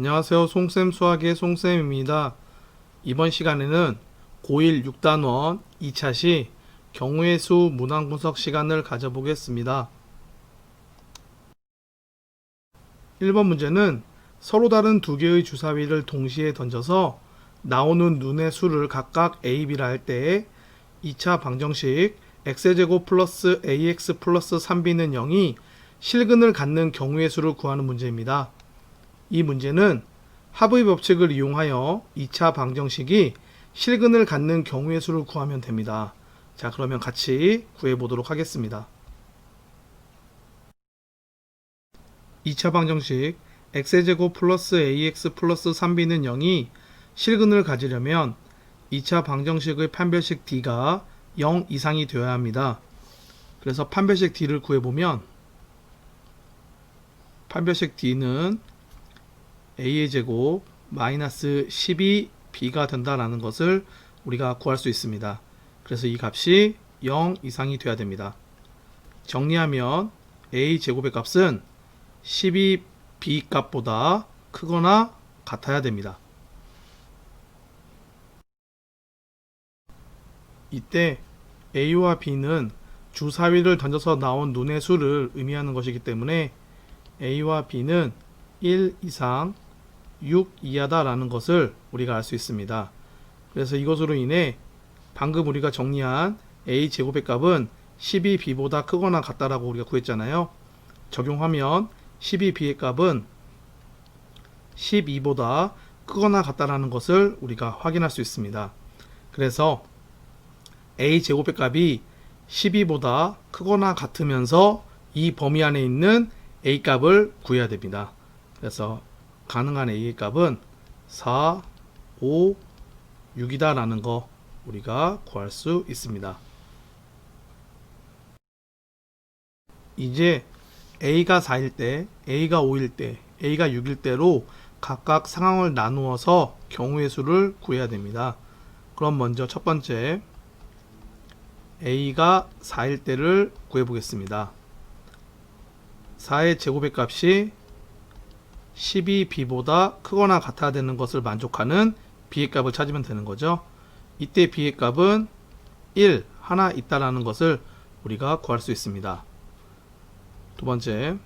안녕하세요. 송쌤 수학의 송쌤입니다. 이번 시간에는 고1 6단원 2차 시 경우의 수 문항 분석 시간을 가져보겠습니다. 1번 문제는 서로 다른 두 개의 주사위를 동시에 던져서 나오는 눈의 수를 각각 a, b라 할 때에 2차 방정식 x제곱 플러스 ax 플러스 3b는 0이 실근을 갖는 경우의 수를 구하는 문제입니다. 이 문제는 합의 법칙을 이용하여 2차 방정식이 실근을 갖는 경우의 수를 구하면 됩니다. 자, 그러면 같이 구해보도록 하겠습니다. 2차 방정식 x제곱 플러스 ax 플러스 3b는 0이 실근을 가지려면 2차 방정식의 판별식 d가 0 이상이 되어야 합니다. 그래서 판별식 d를 구해보면 판별식 d는 a의 제곱 마이너스 12b가 된다라는 것을 우리가 구할 수 있습니다. 그래서 이 값이 0 이상이 돼야 됩니다. 정리하면 a 제곱의 값은 12b 값보다 크거나 같아야 됩니다. 이때 a와 b는 주사위를 던져서 나온 눈의 수를 의미하는 것이기 때문에 a와 b는 1 이상 6 이하다 라는 것을 우리가 알 수 있습니다. 그래서 이것으로 인해 방금 우리가 정리한 a 제곱의 값은 12b보다 크거나 같다라고 우리가 구했잖아요. 적용하면 12b의 값은 12보다 크거나 같다라는 것을 우리가 확인할 수 있습니다. 그래서 a 제곱의 값이 12보다 크거나 같으면서 이 범위 안에 있는 a 값을 구해야 됩니다. 그래서 가능한 a의 값은 4, 5, 6이다 라는 거 우리가 구할 수 있습니다. 이제 a가 4일 때, a가 5일 때, a가 6일 때로 각각 상황을 나누어서 경우의 수를 구해야 됩니다. 그럼 먼저 첫 번째 a가 4일 때를 구해 보겠습니다. 4의 제곱의 값이 12b보다 크거나 같아야 되는 것을 만족하는 b의 값을 찾으면 되는 거죠. 이때 b의 값은 1 하나 있다라는 것을 우리가 구할 수 있습니다. 두 번째,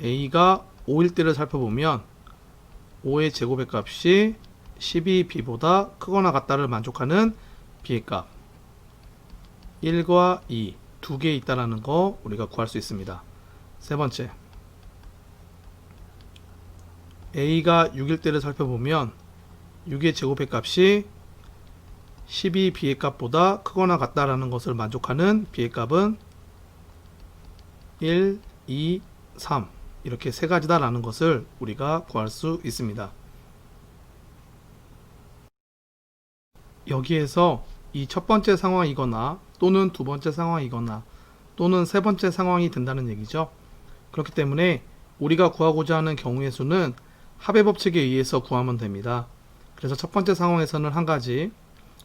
a가 5일 때를 살펴보면 5의 제곱의 값이 12b보다 크거나 같다를 만족하는 b의 값 1과 2 두 개 있다라는 거 우리가 구할 수 있습니다. 세 번째, a가 6일 때를 살펴보면 6의 제곱의 값이 12b의 값보다 크거나 같다라는 것을 만족하는 b의 값은 1, 2, 3 이렇게 세 가지다라는 것을 우리가 구할 수 있습니다. 여기에서 이 첫 번째 상황이거나 또는 두 번째 상황이거나 또는 세 번째 상황이 된다는 얘기죠. 그렇기 때문에 우리가 구하고자 하는 경우의 수는 합의 법칙에 의해서 구하면 됩니다. 그래서 첫 번째 상황에서는 한 가지,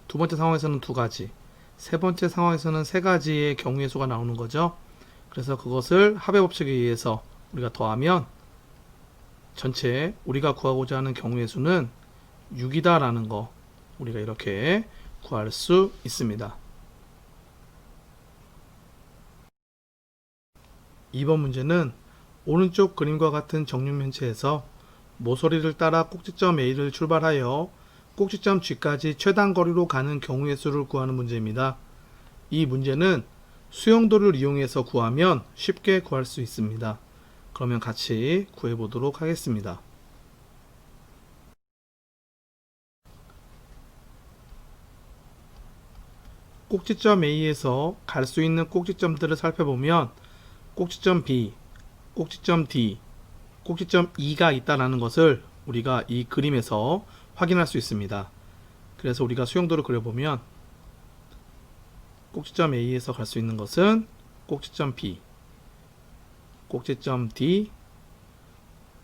두 번째 상황에서는 두 가지, 세 번째 상황에서는 세 가지의 경우의 수가 나오는 거죠. 그래서 그것을 합의 법칙에 의해서 우리가 더하면 전체 우리가 구하고자 하는 경우의 수는 6이다 라는 거 우리가 이렇게 구할 수 있습니다. 2번 문제는 오른쪽 그림과 같은 정육면체에서 모서리를 따라 꼭지점 A를 출발하여 꼭지점 G까지 최단 거리로 가는 경우의 수를 구하는 문제입니다. 이 문제는 수용도를 이용해서 구하면 쉽게 구할 수 있습니다. 그러면 같이 구해보도록 하겠습니다. 꼭지점 A에서 갈 수 있는 꼭지점들을 살펴보면 꼭지점 B, 꼭지점 D, 꼭지점 E가 있다는 것을 우리가 이 그림에서 확인할 수 있습니다. 그래서 우리가 수용도를 그려보면 꼭지점 A에서 갈 수 있는 것은 꼭지점 B, 꼭지점 D,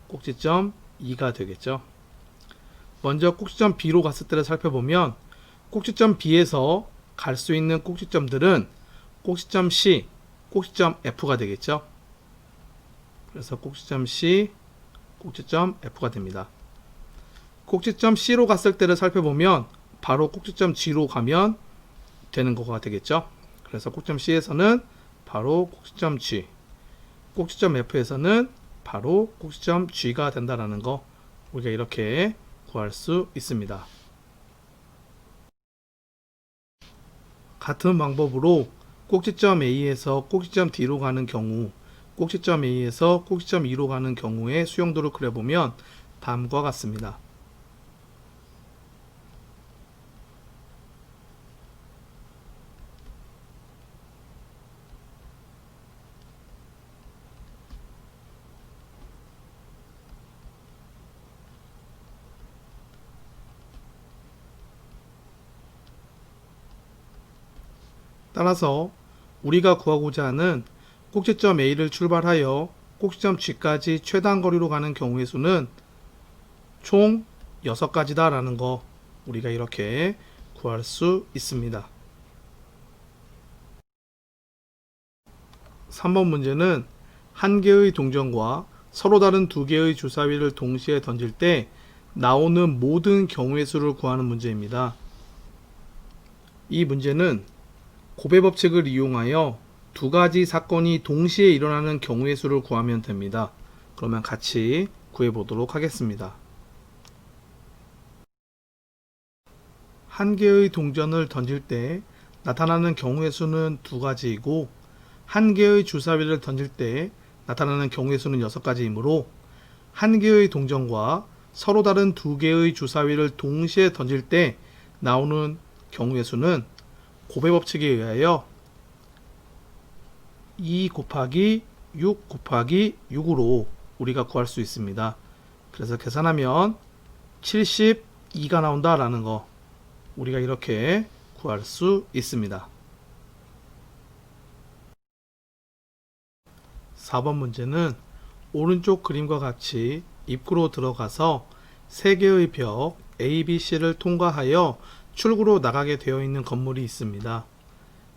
꼭지점 E가 되겠죠. 먼저 꼭지점 B로 갔을 때를 살펴보면 꼭지점 B에서 갈 수 있는 꼭지점들은 꼭지점 C, 꼭지점 F가 되겠죠. 그래서 꼭지점 C, 꼭지점 F가 됩니다. 꼭지점 C로 갔을 때를 살펴보면 바로 꼭지점 G로 가면 되는 거가 되겠죠. 그래서 꼭지점 C에서는 바로 꼭지점 G, 꼭지점 F에서는 바로 꼭지점 G가 된다라는 거 우리가 이렇게 구할 수 있습니다. 같은 방법으로 꼭지점 A에서 꼭지점 D로 가는 경우, 꼭지점 A에서 꼭지점 E로 가는 경우의 수용도를 그려보면 다음과 같습니다. 따라서 우리가 구하고자 하는 꼭지점 A를 출발하여 꼭지점 G까지 최단 거리로 가는 경우의 수는 총 6가지다 라는 거 우리가 이렇게 구할 수 있습니다. 3번 문제는 한 개의 동전과 서로 다른 두 개의 주사위를 동시에 던질 때 나오는 모든 경우의 수를 구하는 문제입니다. 이 문제는 고배 법칙을 이용하여 두 가지 사건이 동시에 일어나는 경우의 수를 구하면 됩니다. 그러면 같이 구해 보도록 하겠습니다. 한 개의 동전을 던질 때 나타나는 경우의 수는 두 가지이고 한 개의 주사위를 던질 때 나타나는 경우의 수는 6가지이므로 한 개의 동전과 서로 다른 두 개의 주사위를 동시에 던질 때 나오는 경우의 수는 고배 법칙에 의하여 2 곱하기 6 곱하기 6으로 우리가 구할 수 있습니다. 그래서 계산하면 72가 나온다라는 거 우리가 이렇게 구할 수 있습니다. 4번 문제는 오른쪽 그림과 같이 입구로 들어가서 3개의 벽 ABC를 통과하여 출구로 나가게 되어 있는 건물이 있습니다.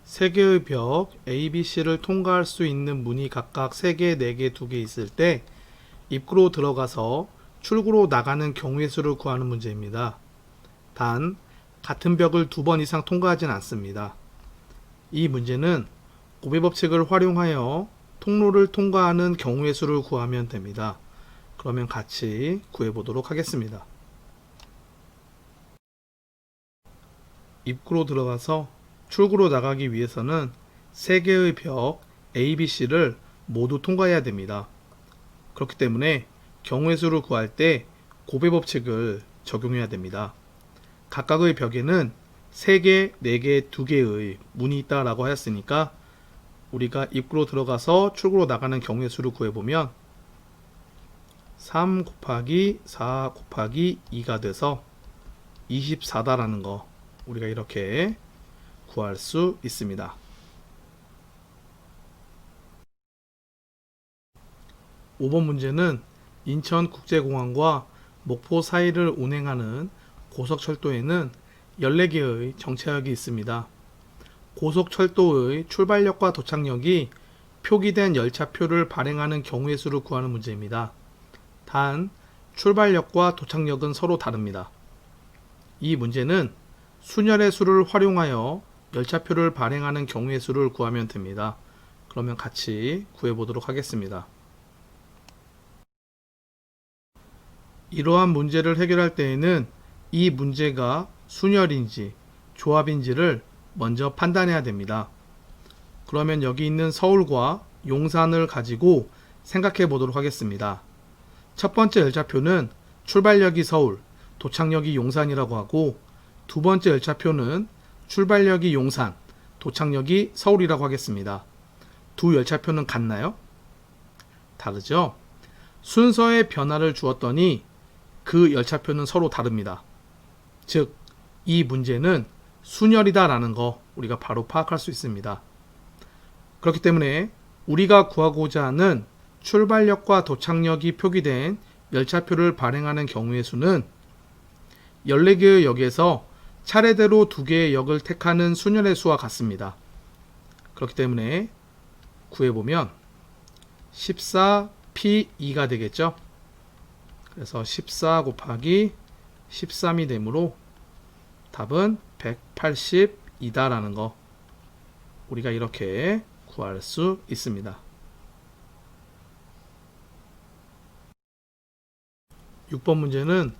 3개의 벽 ABC를 통과할 수 있는 문이 각각 3개, 4개, 2개 있을 때 입구로 들어가서 출구로 나가는 경우의 수를 구하는 문제입니다. 단 같은 벽을 2번 이상 통과하진 않습니다. 이 문제는 고배 법칙을 활용하여 통로를 통과하는 경우의 수를 구하면 됩니다. 그러면 같이 구해 보도록 하겠습니다. 입구로 들어가서 출구로 나가기 위해서는 3개의 벽 ABC를 모두 통과해야 됩니다. 그렇기 때문에 경우의 수를 구할 때 고배 법칙을 적용해야 됩니다. 각각의 벽에는 3개, 4개, 2개의 문이 있다라고 하였으니까 우리가 입구로 들어가서 출구로 나가는 경우의 수를 구해보면 3 곱하기 4 곱하기 2가 돼서 24다라는 거 우리가 이렇게 구할 수 있습니다. 5번 문제는 인천국제공항과 목포 사이를 운행하는 고속철도에는 14개의 정차역이 있습니다. 고속철도의 출발역과 도착역이 표기된 열차표를 발행하는 경우의 수를 구하는 문제입니다. 단, 출발역과 도착역은 서로 다릅니다. 이 문제는 순열의 수를 활용하여 열차표를 발행하는 경우의 수를 구하면 됩니다. 그러면 같이 구해보도록 하겠습니다. 이러한 문제를 해결할 때에는 이 문제가 순열인지 조합인지를 먼저 판단해야 됩니다. 그러면 여기 있는 서울과 용산을 가지고 생각해 보도록 하겠습니다. 첫 번째 열차표는 출발역이 서울, 도착역이 용산이라고 하고 두 번째 열차표는 출발역이 용산, 도착역이 서울이라고 하겠습니다. 두 열차표는 같나요? 다르죠? 순서의 변화를 주었더니 그 열차표는 서로 다릅니다. 즉, 이 문제는 순열이다 라는 거 우리가 바로 파악할 수 있습니다. 그렇기 때문에 우리가 구하고자 하는 출발역과 도착역이 표기된 열차표를 발행하는 경우의 수는 14개의 역에서 차례대로 2개의 역을 택하는 순열의 수와 같습니다. 그렇기 때문에 구해보면 14P2가 되겠죠. 그래서 14 곱하기 13이 되므로 답은 182다라는 거 우리가 이렇게 구할 수 있습니다. 6번 문제는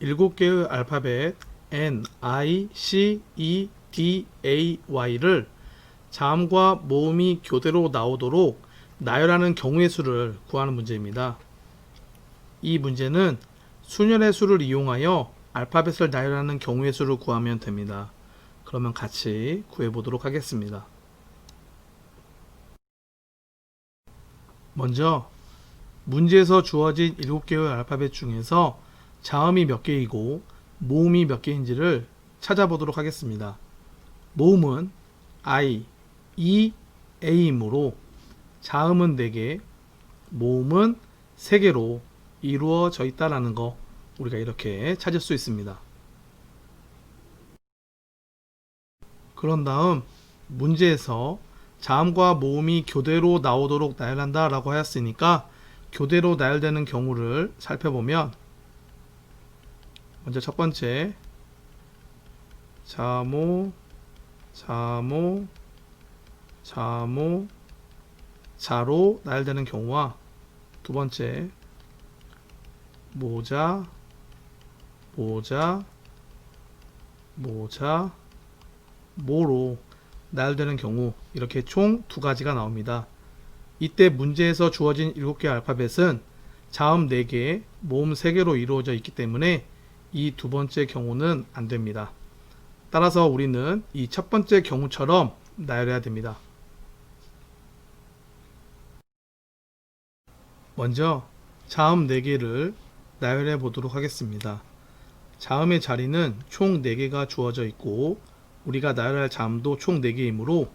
7개의 알파벳 N, I, C, E, D, A, Y를 자음과 모음이 교대로 나오도록 나열하는 경우의 수를 구하는 문제입니다. 이 문제는 순열의 수를 이용하여 알파벳을 나열하는 경우의 수를 구하면 됩니다. 그러면 같이 구해보도록 하겠습니다. 먼저 문제에서 주어진 7개의 알파벳 중에서 자음이 몇 개이고 모음이 몇 개인지를 찾아보도록 하겠습니다. 모음은 I, E, A이므로 자음은 4개, 모음은 3개로 이루어져 있다는 거 우리가 이렇게 찾을 수 있습니다. 그런 다음 문제에서 자음과 모음이 교대로 나오도록 나열한다 라고 하였으니까 교대로 나열되는 경우를 살펴보면 먼저 첫 번째 자모, 자모, 자모, 자로 나열되는 경우와 두 번째 모자, 모자, 모자, 모로 나열되는 경우 이렇게 총 2가지가 나옵니다. 이때 문제에서 주어진 7개의 알파벳은 자음 4개, 모음 3개로 이루어져 있기 때문에 이 두 번째 경우는 안 됩니다. 따라서 우리는 이 첫 번째 경우처럼 나열해야 됩니다. 먼저 자음 4개를 나열해 보도록 하겠습니다. 자음의 자리는 총 4개가 주어져 있고 우리가 나열할 자음도 총 4개이므로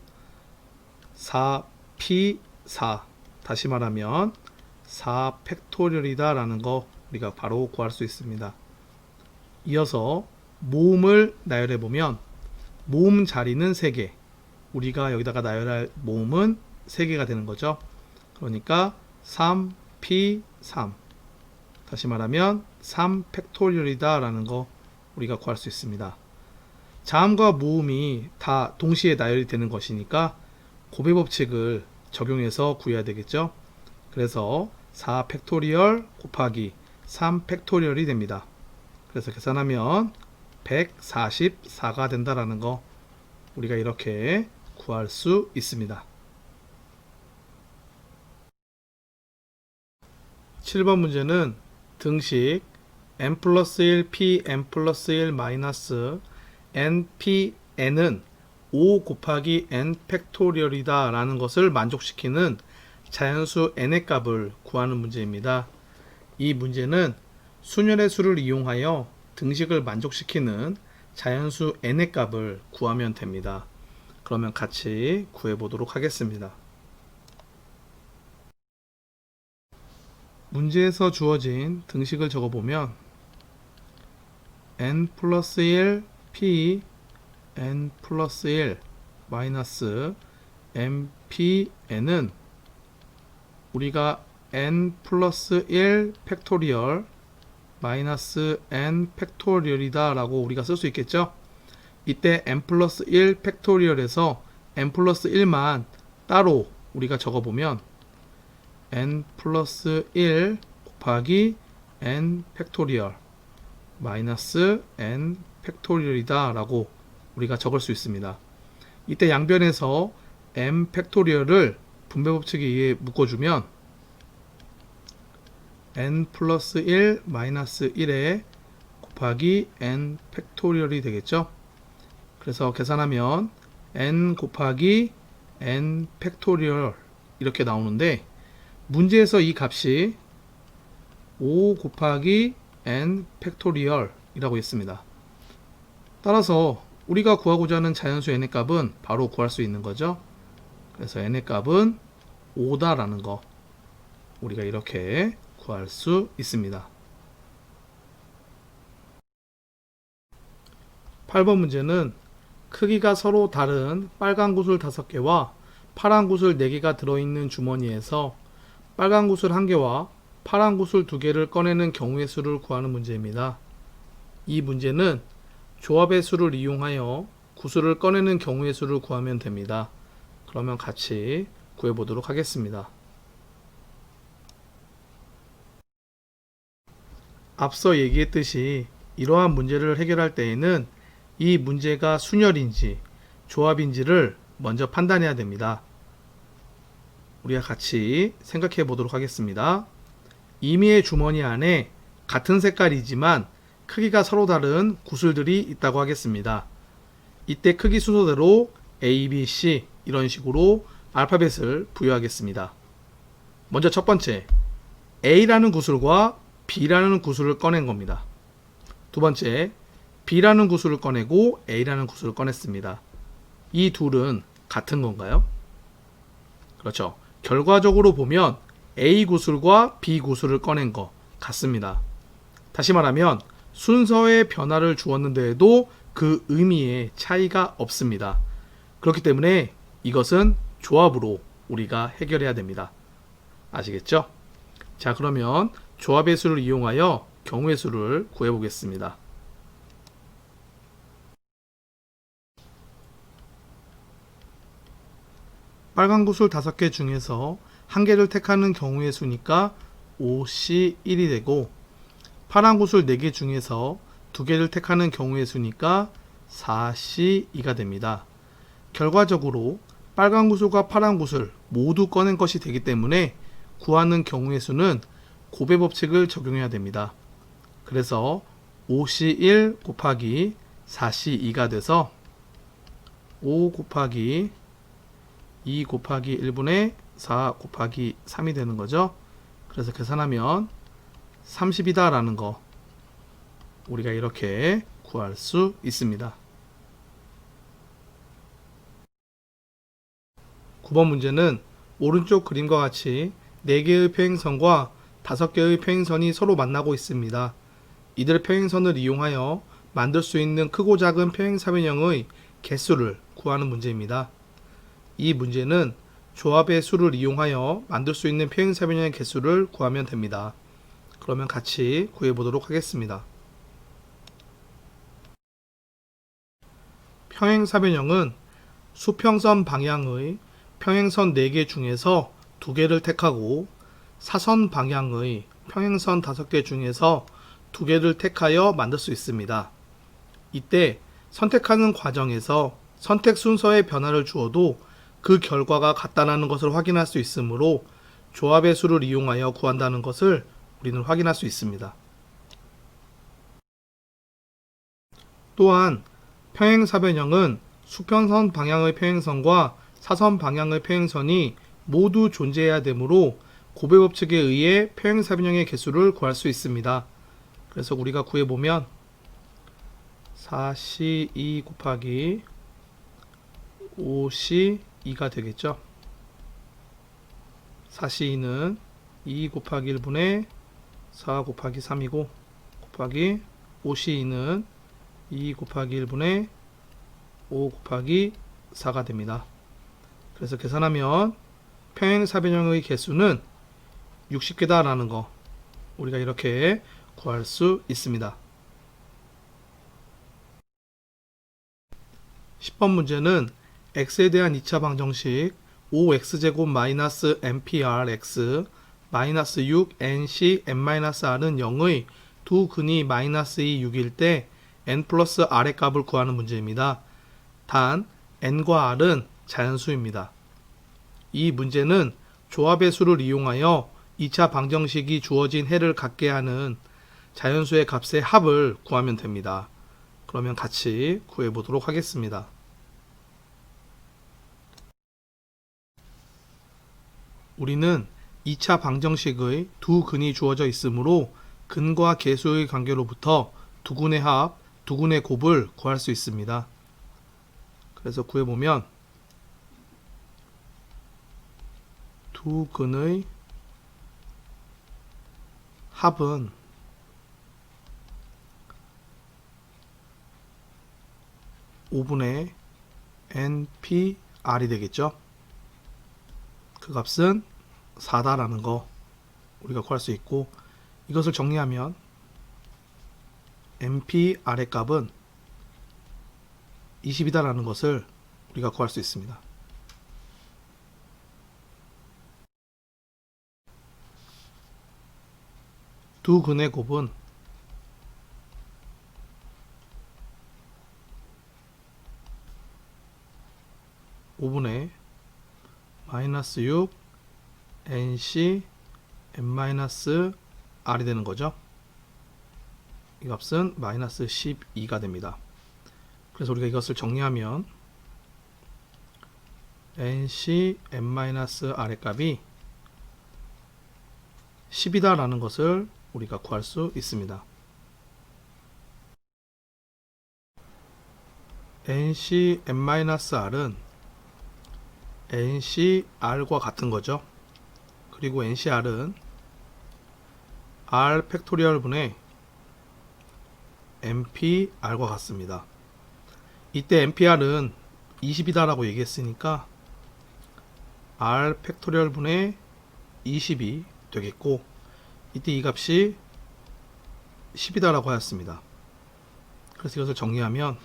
4, P, 4 다시 말하면 4 팩토리얼이다 라는 거 우리가 바로 구할 수 있습니다. 이어서 모음을 나열해 보면 모음 자리는 3개 우리가 여기다가 나열할 모음은 3개가 되는 거죠. 그러니까 3P3 다시 말하면 3 팩토리얼이다 라는 거 우리가 구할 수 있습니다. 자음과 모음이 다 동시에 나열이 되는 것이니까 곱의 법칙을 적용해서 구해야 되겠죠. 그래서 4 팩토리얼 곱하기 3 팩토리얼이 됩니다. 그래서 계산하면 144가 된다라는 거 우리가 이렇게 구할 수 있습니다. 7번 문제는 등식 n 플러스 1 p n 플러스 1 마이너스 n p n은 5 곱하기 n 팩토리얼이다 라는 것을 만족시키는 자연수 n의 값을 구하는 문제입니다. 이 문제는 순열의 수를 이용하여 등식을 만족시키는 자연수 n의 값을 구하면 됩니다. 그러면 같이 구해보도록 하겠습니다. 문제에서 주어진 등식을 적어보면 n 플러스 1 p n 플러스 1 마이너스 mp n은 우리가 n 플러스 1 팩토리얼 마이너스 n 팩토리얼이다 라고 우리가 쓸 수 있겠죠. 이때 n 플러스 1 팩토리얼에서 n 플러스 1만 따로 우리가 적어보면 n 플러스 1 곱하기 n 팩토리얼 마이너스 n 팩토리얼이다 라고 우리가 적을 수 있습니다. 이때 양변에서 n 팩토리얼을 분배법칙에 의해 묶어주면 n 플러스 1 마이너스 1에 곱하기 n 팩토리얼이 되겠죠. 그래서 계산하면 n 곱하기 n 팩토리얼 이렇게 나오는데 문제에서 이 값이 5 곱하기 n 팩토리얼 이라고 했습니다. 따라서 우리가 구하고자 하는 자연수 n의 값은 바로 구할 수 있는 거죠. 그래서 n의 값은 5다 라는 거 우리가 이렇게 구할 수 있습니다. 8번 문제는 크기가 서로 다른 빨간 구슬 5개와 파란 구슬 4개가 들어있는 주머니에서 빨간 구슬 1개와 파란 구슬 2개를 꺼내는 경우의 수를 구하는 문제입니다. 이 문제는 조합의 수를 이용하여 구수를 꺼내는 경우의 수를 구하면 됩니다. 그러면 같이 구해보도록 하겠습니다. 앞서 얘기했듯이 이러한 문제를 해결할 때에는 이 문제가 순열인지 조합인지를 먼저 판단해야 됩니다. 우리가 같이 생각해 보도록 하겠습니다. 이미의 주머니 안에 같은 색깔이지만 크기가 서로 다른 구슬들이 있다고 하겠습니다. 이때 크기 순서대로 A, B, C 이런 식으로 알파벳을 부여하겠습니다. 먼저 첫 번째, A라는 구슬과 B라는 구슬을 꺼낸 겁니다. 두 번째, B라는 구슬을 꺼내고 A라는 구슬을 꺼냈습니다. 이 둘은 같은 건가요? 그렇죠. 결과적으로 보면 A 구슬과 B 구슬을 꺼낸 거 같습니다. 다시 말하면 순서의 변화를 주었는데도 그 의미에 차이가 없습니다. 그렇기 때문에 이것은 조합으로 우리가 해결해야 됩니다. 아시겠죠? 자, 그러면 조합의 수를 이용하여 경우의 수를 구해보겠습니다. 빨간 구슬 5개 중에서 1개를 택하는 경우의 수니까 5C1이 되고, 파란 구슬 4개 중에서 2개를 택하는 경우의 수니까 4C2가 됩니다. 결과적으로 빨간 구슬과 파란 구슬 모두 꺼낸 것이 되기 때문에 구하는 경우의 수는 곱의 법칙을 적용해야 됩니다. 그래서 5C1 곱하기 4C2가 돼서 5 곱하기 2 곱하기 1분의 4 곱하기 3이 되는 거죠. 그래서 계산하면 30이다 라는 거 우리가 이렇게 구할 수 있습니다. 9번 문제는 오른쪽 그림과 같이 4개의 평행선과 5개의 평행선이 서로 만나고 있습니다. 이들 평행선을 이용하여 만들 수 있는 크고 작은 평행사변형의 개수를 구하는 문제입니다. 이 문제는 조합의 수를 이용하여 만들 수 있는 평행사변형의 개수를 구하면 됩니다. 그러면 같이 구해보도록 하겠습니다. 평행사변형은 수평선 방향의 평행선 4개 중에서 2개를 택하고 사선 방향의 평행선 5개 중에서 2개를 택하여 만들 수 있습니다. 이때 선택하는 과정에서 선택 순서의 변화를 주어도 그 결과가 같다는 것을 확인할 수 있으므로 조합의 수를 이용하여 구한다는 것을 우리는 확인할 수 있습니다. 또한 평행사변형은 수평선 방향의 평행선과 사선 방향의 평행선이 모두 존재해야 되므로 곱의 법칙에 의해 평행사변형의 개수를 구할 수 있습니다. 그래서 우리가 구해보면 4C2 곱하기 5C2가 되겠죠. 4C2는 2 곱하기 1분의 4 곱하기 3이고 곱하기 5C2는 2 곱하기 1분의 5 곱하기 4가 됩니다. 그래서 계산하면 평행사변형의 개수는 60개다 라는 거 우리가 이렇게 구할 수 있습니다. 10번 문제는 x에 대한 2차 방정식 5x제곱 마이너스 nprx 마이너스 6nc n-r은 0의 두 근이 마이너스 2, 6일 때 n 플러스 r의 값을 구하는 문제입니다. 단 n과 r은 자연수입니다. 이 문제는 조합의 수를 이용하여 2차 방정식이 주어진 해를 갖게 하는 자연수의 값의 합을 구하면 됩니다. 그러면 같이 구해보도록 하겠습니다. 우리는 2차 방정식의 두 근이 주어져 있으므로 근과 개수의 관계로부터 두 근의 합, 두 근의 곱을 구할 수 있습니다. 그래서 구해보면 두 근의 합은 (5분의) npr이 되겠죠. 그 값은 4다라는 거 우리가 구할 수 있고, 이것을 정리하면 MP 아래 값은 20이다라는 것을 우리가 구할 수 있습니다. 두 근의 곱은 5분의 마이너스 6 NC n-r이 되는 거죠. 이 값은 마이너스 12가 됩니다. 그래서 우리가 이것을 정리하면 NC n-r의 값이 10이다 라는 것을 우리가 구할 수 있습니다. NC n-r은 NCr과 같은 거죠. 그리고 NCr은 r 팩토리얼 분의 NPr과 같습니다. 이때 NPr은 20이다 라고 얘기했으니까 r 팩토리얼 분의 20이 되겠고, 이때 이 값이 10이다 라고 하였습니다. 그래서 이것을 정리하면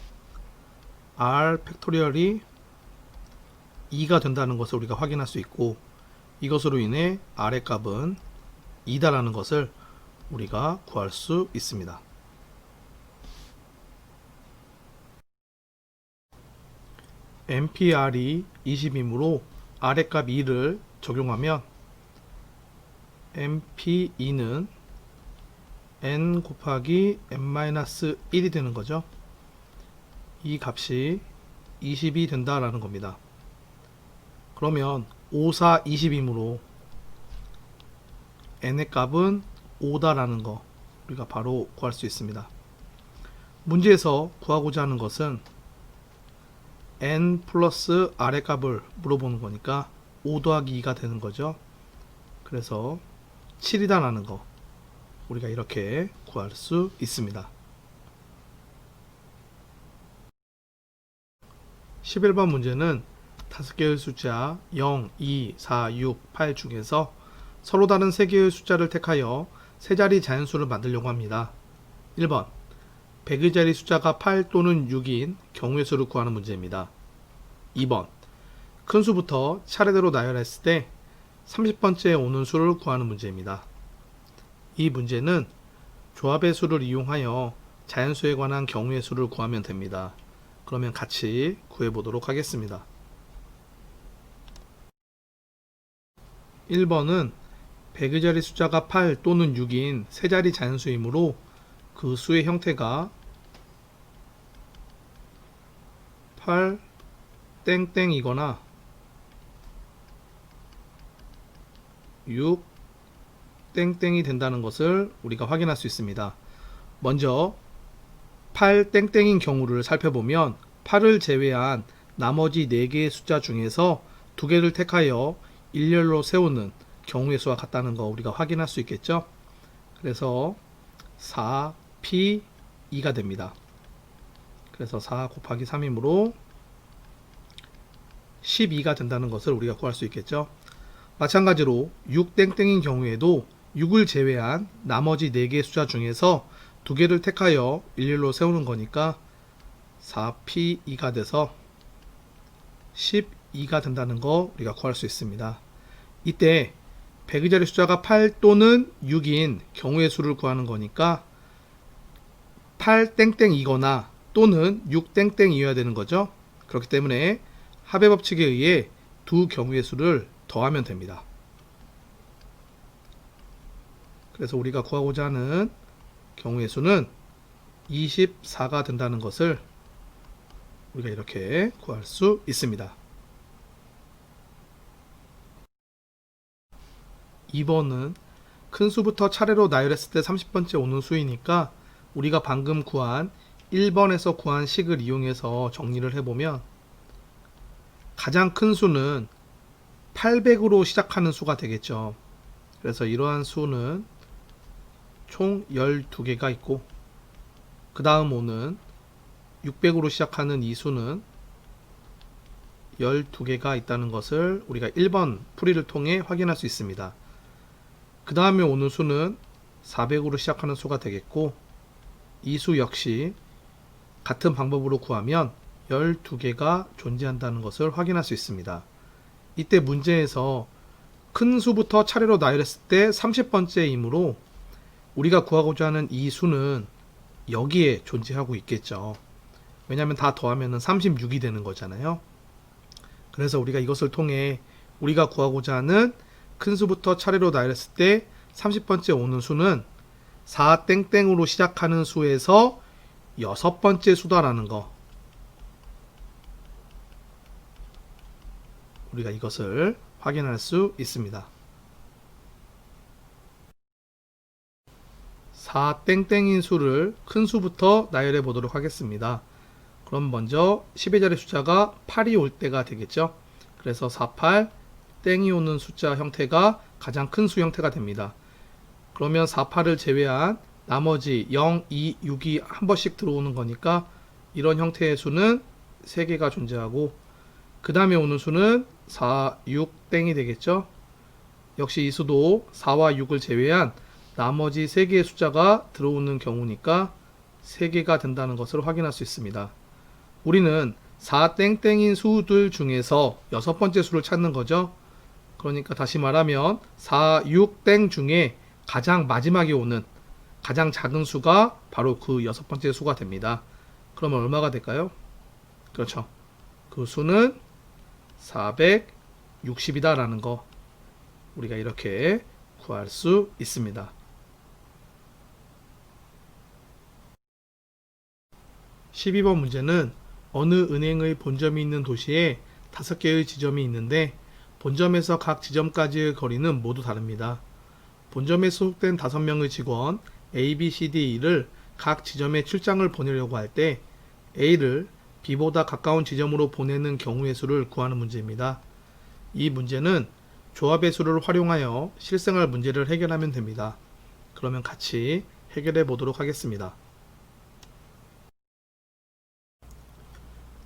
r 팩토리얼이 2가 된다는 것을 우리가 확인할 수 있고, 이것으로 인해 r의 값은 2다 라는 것을 우리가 구할 수 있습니다. NPr이 20이므로 r의 값 2를 적용하면 NP2는 n 곱하기 n-1이 되는 거죠. 이 값이 20이 된다라는 겁니다. 그러면 5, 4, 20이므로 n의 값은 5다라는 거 우리가 바로 구할 수 있습니다. 문제에서 구하고자 하는 것은 n 플러스 r의 값을 물어보는 거니까 5 더하기 2가 되는 거죠. 그래서 7이다라는 거 우리가 이렇게 구할 수 있습니다. 11번 문제는 5개의 숫자 0, 2, 4, 6, 8 중에서 서로 다른 3개의 숫자를 택하여 세 자리 자연수를 만들려고 합니다. 1번 100의 자리 숫자가 8 또는 6인 경우의 수를 구하는 문제입니다. 2번 큰 수부터 차례대로 나열했을 때 30번째에 오는 수를 구하는 문제입니다. 이 문제는 조합의 수를 이용하여 자연수에 관한 경우의 수를 구하면 됩니다. 그러면 같이 구해보도록 하겠습니다. 1번은 100의 자리 숫자가 8 또는 6인 세 자리 자연수이므로 그 수의 형태가 8 땡땡이거나 6 땡땡이 된다는 것을 우리가 확인할 수 있습니다. 먼저 8 땡땡인 경우를 살펴보면 8을 제외한 나머지 4개의 숫자 중에서 2개를 택하여 일렬로 세우는 경우의 수와 같다는 거 우리가 확인할 수 있겠죠. 그래서 4P2가 됩니다. 그래서 4 곱하기 3이므로 12가 된다는 것을 우리가 구할 수 있겠죠. 마찬가지로 6땡땡인 경우에도 6을 제외한 나머지 4개의 숫자 중에서 2개를 택하여 일렬로 세우는 거니까 4P2가 돼서 12가 된다는 거 우리가 구할 수 있습니다. 이때 100의 자리 숫자가 8 또는 6인 경우의 수를 구하는 거니까 8 땡땡이거나 또는 6 땡땡이어야 되는 거죠. 그렇기 때문에 합의 법칙에 의해 두 경우의 수를 더하면 됩니다. 그래서 우리가 구하고자 하는 경우의 수는 24가 된다는 것을 우리가 이렇게 구할 수 있습니다. 2번은 큰 수부터 차례로 나열했을 때 30번째 오는 수이니까 우리가 방금 구한 1번에서 구한 식을 이용해서 정리를 해보면 가장 큰 수는 800으로 시작하는 수가 되겠죠. 그래서 이러한 수는 총 12개가 있고, 그 다음 오는 600으로 시작하는 이 수는 12개가 있다는 것을 우리가 1번 풀이를 통해 확인할 수 있습니다. 그 다음에 오는 수는 400으로 시작하는 수가 되겠고, 이 수 역시 같은 방법으로 구하면 12개가 존재한다는 것을 확인할 수 있습니다. 이때 문제에서 큰 수부터 차례로 나열했을 때 30번째이므로 우리가 구하고자 하는 이 수는 여기에 존재하고 있겠죠. 왜냐하면 다 더하면 36이 되는 거잖아요. 그래서 우리가 이것을 통해 우리가 구하고자 하는 큰 수부터 차례로 나열했을 때 30번째 오는 수는 4땡땡으로 시작하는 수에서 6번째 수다라는 거, 우리가 이것을 확인할 수 있습니다. 4땡땡인 수를 큰 수부터 나열해 보도록 하겠습니다. 그럼 먼저 10의 자리 숫자가 8이 올 때가 되겠죠. 그래서 48, 땡이 오는 숫자 형태가 가장 큰 수 형태가 됩니다. 그러면 48을 제외한 나머지 0, 2, 6이 한 번씩 들어오는 거니까 이런 형태의 수는 3개가 존재하고, 그 다음에 오는 수는 4, 6, 땡이 되겠죠. 역시 이 수도 4와 6을 제외한 나머지 3개의 숫자가 들어오는 경우니까 3개가 된다는 것을 확인할 수 있습니다. 우리는 4땡땡인 수들 중에서 6번째 수를 찾는 거죠. 그러니까 다시 말하면 4, 6땡 중에 가장 마지막에 오는 가장 작은 수가 바로 그 6번째 수가 됩니다. 그러면 얼마가 될까요? 그렇죠. 그 수는 460이다 라는 거, 우리가 이렇게 구할 수 있습니다. 12번 문제는 어느 은행의 본점이 있는 도시에 5개의 지점이 있는데 본점에서 각 지점까지의 거리는 모두 다릅니다. 본점에 소속된 5명의 직원 A, B, C, D를 각 지점에 출장을 보내려고 할 때 A를 B보다 가까운 지점으로 보내는 경우의 수를 구하는 문제입니다. 이 문제는 조합의 수를 활용하여 실생활 문제를 해결하면 됩니다. 그러면 같이 해결해 보도록 하겠습니다.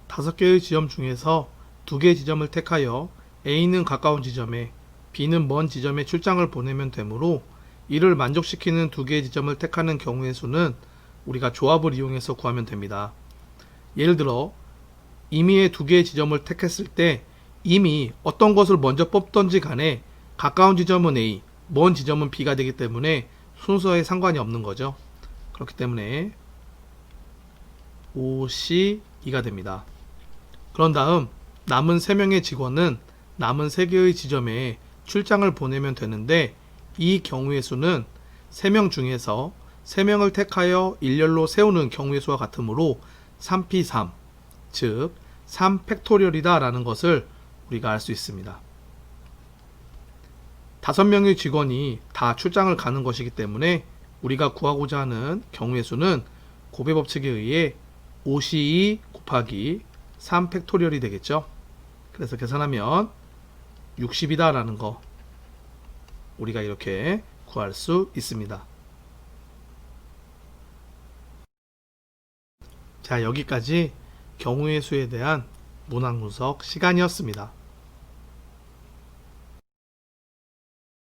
5개의 지점 중에서 2개 지점을 택하여 A는 가까운 지점에 B는 먼 지점에 출장을 보내면 되므로 이를 만족시키는 2개의 지점을 택하는 경우의 수는 우리가 조합을 이용해서 구하면 됩니다. 예를 들어 임의의 2개의 지점을 택했을 때 이미 어떤 것을 먼저 뽑던지 간에 가까운 지점은 A, 먼 지점은 B가 되기 때문에 순서에 상관이 없는 거죠. 그렇기 때문에 O, C, E가 됩니다. 그런 다음 남은 3명의 직원은 남은 3개의 지점에 출장을 보내면 되는데 이 경우의 수는 3명 중에서 3명을 택하여 일렬로 세우는 경우의 수와 같으므로 3p3, 즉 3팩토리얼이다 라는 것을 우리가 알 수 있습니다. 5명의 직원이 다 출장을 가는 것이기 때문에 우리가 구하고자 하는 경우의 수는 곱의 법칙에 의해 5c2 곱하기 3팩토리얼이 되겠죠. 그래서 계산하면 60이다 라는 거, 우리가 이렇게 구할 수 있습니다. 자, 여기까지 경우의 수에 대한 문항 분석 시간이었습니다.